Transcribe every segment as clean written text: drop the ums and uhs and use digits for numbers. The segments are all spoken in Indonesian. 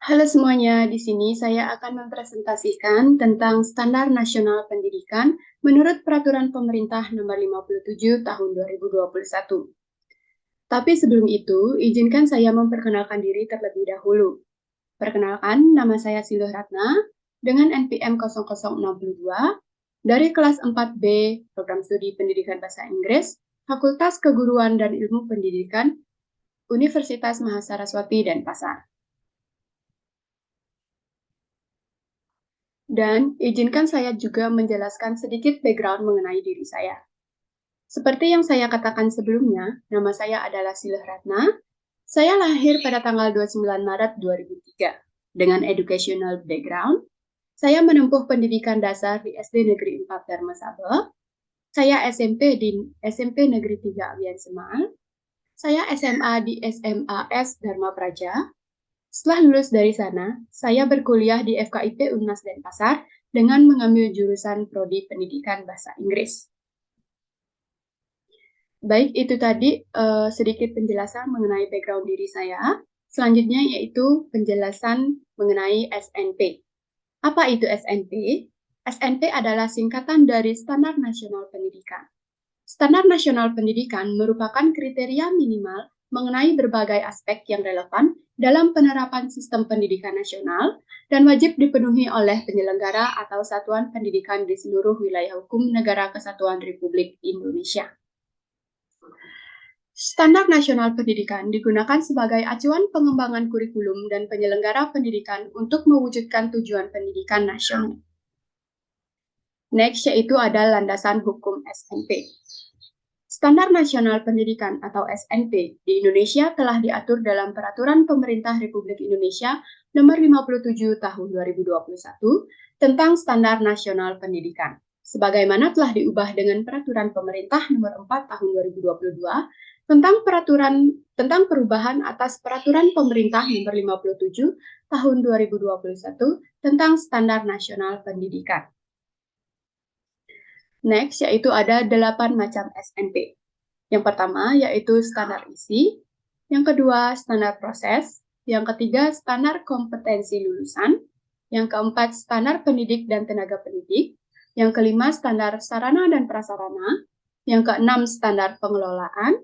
Halo semuanya, di sini saya akan mempresentasikan tentang Standar Nasional Pendidikan menurut Peraturan Pemerintah Nomor 57 Tahun 2021. Tapi sebelum itu, izinkan saya memperkenalkan diri terlebih dahulu. Perkenalkan, nama saya Siluh Ratna dengan NPM 0062 dari kelas 4B Program Studi Pendidikan Bahasa Inggris, Fakultas Keguruan dan Ilmu Pendidikan, Universitas Mahasaraswati Denpasar. Dan izinkan saya juga menjelaskan sedikit background mengenai diri saya. Seperti yang saya katakan sebelumnya, nama saya adalah Silih Ratna. Saya lahir pada tanggal 29 Maret 2003. Dengan educational background, saya menempuh pendidikan dasar di SD Negeri 4 Dharma Sabah. Saya SMP di SMP Negeri 3 Alian Semal. Saya SMA di SMAS Dharma Praja. Setelah lulus dari sana, saya berkuliah di FKIP Unmas Denpasar dengan mengambil jurusan Prodi Pendidikan Bahasa Inggris. Baik, itu tadi sedikit penjelasan mengenai background diri saya. Selanjutnya yaitu penjelasan mengenai SNP. Apa itu SNP? SNP adalah singkatan dari Standar Nasional Pendidikan. Standar Nasional Pendidikan merupakan kriteria minimal mengenai berbagai aspek yang relevan dalam penerapan sistem pendidikan nasional dan wajib dipenuhi oleh penyelenggara atau satuan pendidikan di seluruh wilayah hukum Negara Kesatuan Republik Indonesia. Standar Nasional Pendidikan digunakan sebagai acuan pengembangan kurikulum dan penyelenggara pendidikan untuk mewujudkan tujuan pendidikan nasional. Next, yaitu ada landasan hukum SNP. Standar Nasional Pendidikan atau SNP di Indonesia telah diatur dalam Peraturan Pemerintah Republik Indonesia Nomor 57 Tahun 2021 tentang Standar Nasional Pendidikan. Sebagaimana telah diubah dengan Peraturan Pemerintah Nomor 4 Tahun 2022 tentang perubahan atas Peraturan Pemerintah Nomor 57 Tahun 2021 tentang Standar Nasional Pendidikan. Next, yaitu ada 8 macam SNP. Yang pertama, yaitu standar isi. Yang kedua, standar proses. Yang ketiga, standar kompetensi lulusan. Yang keempat, standar pendidik dan tenaga pendidik. Yang kelima, standar sarana dan prasarana. Yang keenam, standar pengelolaan.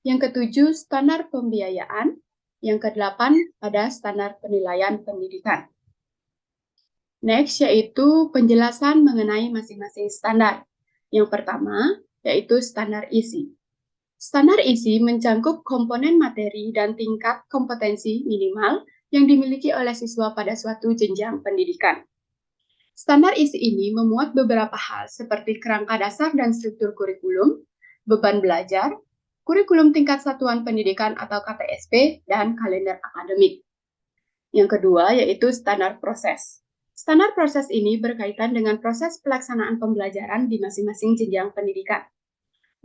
Yang ketujuh, standar pembiayaan. Yang kedelapan, ada standar penilaian pendidikan. Next, yaitu penjelasan mengenai masing-masing standar. Yang pertama, yaitu standar isi. Standar isi mencangkup komponen materi dan tingkat kompetensi minimal yang dimiliki oleh siswa pada suatu jenjang pendidikan. Standar isi ini memuat beberapa hal seperti kerangka dasar dan struktur kurikulum, beban belajar, kurikulum tingkat satuan pendidikan atau KTSP, dan kalender akademik. Yang kedua yaitu standar proses. Standar proses ini berkaitan dengan proses pelaksanaan pembelajaran di masing-masing jenjang pendidikan.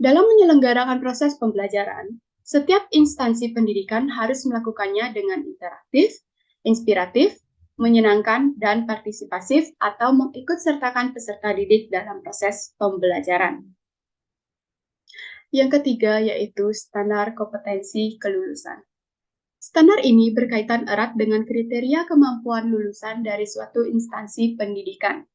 Dalam menyelenggarakan proses pembelajaran, setiap instansi pendidikan harus melakukannya dengan interaktif, inspiratif, menyenangkan, dan partisipasif atau mengikut sertakan peserta didik dalam proses pembelajaran. Yang ketiga yaitu standar kompetensi kelulusan. Standar ini berkaitan erat dengan kriteria kemampuan lulusan dari suatu instansi pendidikan.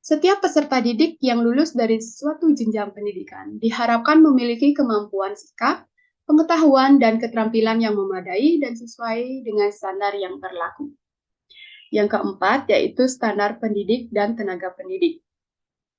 Setiap peserta didik yang lulus dari suatu jenjang pendidikan diharapkan memiliki kemampuan sikap, pengetahuan, dan keterampilan yang memadai dan sesuai dengan standar yang berlaku. Yang keempat yaitu standar pendidik dan tenaga pendidik.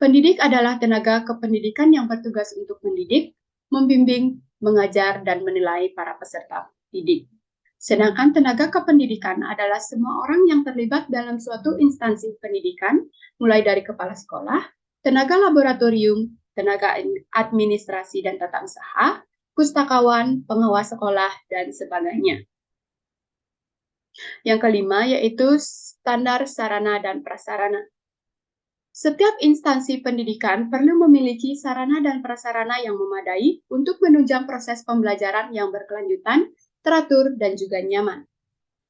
Pendidik adalah tenaga kependidikan yang bertugas untuk mendidik, membimbing, mengajar, dan menilai para peserta didik. Sedangkan tenaga kependidikan adalah semua orang yang terlibat dalam suatu instansi pendidikan, mulai dari kepala sekolah, tenaga laboratorium, tenaga administrasi dan tata usaha, pustakawan, pengawas sekolah, dan sebagainya. Yang kelima yaitu standar sarana dan prasarana. Setiap instansi pendidikan perlu memiliki sarana dan prasarana yang memadai untuk menunjang proses pembelajaran yang berkelanjutan, teratur, dan juga nyaman.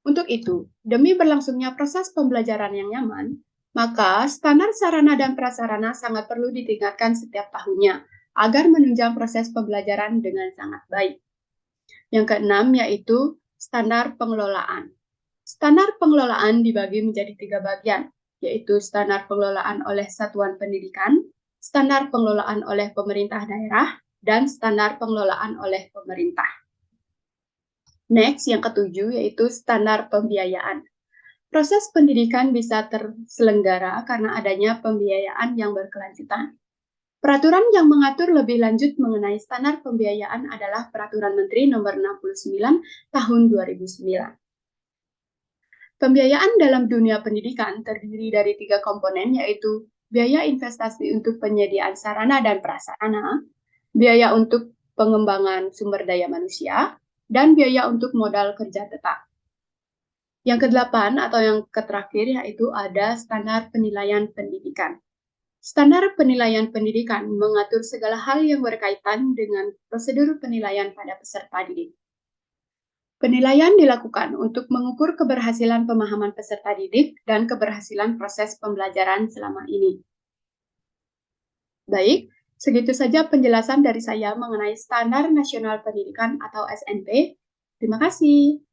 Untuk itu, demi berlangsungnya proses pembelajaran yang nyaman, maka standar sarana dan prasarana sangat perlu ditingkatkan setiap tahunnya agar menunjang proses pembelajaran dengan sangat baik. Yang keenam yaitu standar pengelolaan. Standar pengelolaan dibagi menjadi 3 bagian, yaitu standar pengelolaan oleh satuan pendidikan, standar pengelolaan oleh pemerintah daerah, dan standar pengelolaan oleh pemerintah. Next, yang ketujuh, yaitu standar pembiayaan. Proses pendidikan bisa terselenggara karena adanya pembiayaan yang berkelanjutan. Peraturan yang mengatur lebih lanjut mengenai standar pembiayaan adalah Peraturan Menteri Nomor 69 Tahun 2009. Pembiayaan dalam dunia pendidikan terdiri dari 3 komponen, yaitu biaya investasi untuk penyediaan sarana dan prasarana, biaya untuk pengembangan sumber daya manusia, dan biaya untuk modal kerja tetap. Yang kedelapan atau yang terakhir yaitu ada standar penilaian pendidikan. Standar penilaian pendidikan mengatur segala hal yang berkaitan dengan prosedur penilaian pada peserta didik. Penilaian dilakukan untuk mengukur keberhasilan pemahaman peserta didik dan keberhasilan proses pembelajaran selama ini. Baik, segitu saja penjelasan dari saya mengenai Standar Nasional Pendidikan atau SNP. Terima kasih.